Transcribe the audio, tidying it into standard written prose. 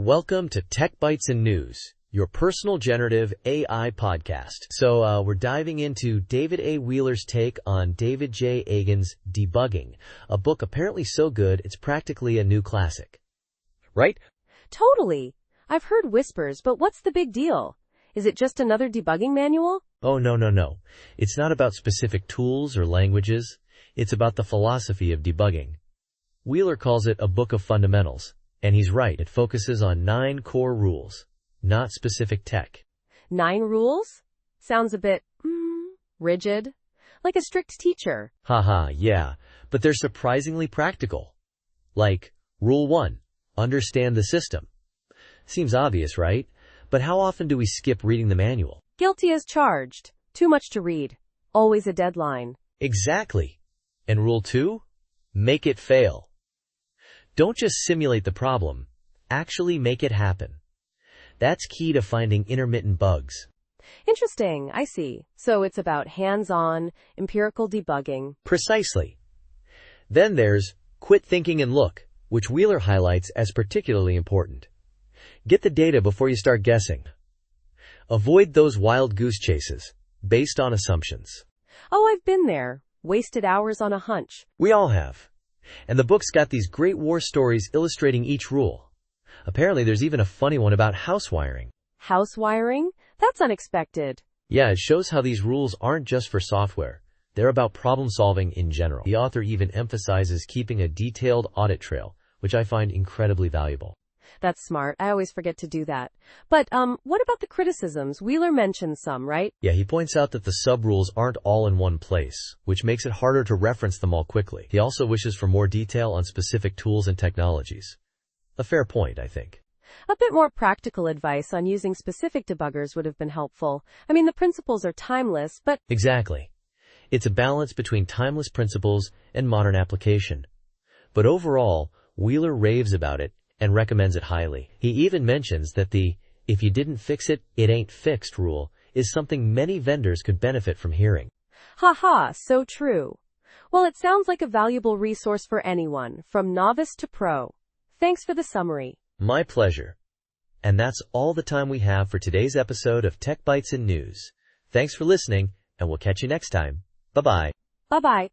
Welcome to Tech Bites and News, your personal generative AI podcast. So we're diving into David A. Wheeler's take on David J. Agan's Debugging, a book apparently so good it's practically a new classic. Right? Totally. I've heard whispers, but what's the big deal? Is it just another debugging manual? Oh, no. It's not about specific tools or languages. It's about the philosophy of debugging. Wheeler calls it a book of fundamentals. And he's right, it focuses on 9 core rules, not specific tech. 9 rules? Sounds a bit, rigid. Like a strict teacher. Haha, yeah, but they're surprisingly practical. Like, Rule 1, understand the system. Seems obvious, right? But how often do we skip reading the manual? Guilty as charged. Too much to read. Always a deadline. Exactly. And Rule 2, make it fail. Don't just simulate the problem, actually make it happen. That's key to finding intermittent bugs. Interesting, I see. So it's about hands-on, empirical debugging. Precisely. Then there's quit thinking and look, which Wheeler highlights as particularly important. Get the data before you start guessing. Avoid those wild goose chases, based on assumptions. Oh, I've been there. Wasted hours on a hunch. We all have. And the book's got these great war stories illustrating each rule. Apparently there's even a funny one about house wiring. House wiring? That's unexpected. Yeah, it shows how these rules aren't just for software. They're about problem solving in general. The author even emphasizes keeping a detailed audit trail, which I find incredibly valuable. That's smart. I always forget to do that. But, what about the criticisms? Wheeler mentioned some, right? Yeah, he points out that the sub-rules aren't all in one place, which makes it harder to reference them all quickly. He also wishes for more detail on specific tools and technologies. A fair point, I think. A bit more practical advice on using specific debuggers would have been helpful. I mean, the principles are timeless, but... Exactly. It's a balance between timeless principles and modern application. But overall, Wheeler raves about it and recommends it highly. He even mentions that the "if you didn't fix it, it ain't fixed" rule is something many vendors could benefit from hearing. Haha, so true. Well, it sounds like a valuable resource for anyone, from novice to pro. Thanks for the summary. My pleasure. And that's all the time we have for today's episode of Tech Bites and News. Thanks for listening, and we'll catch you next time. Bye-bye. Bye-bye.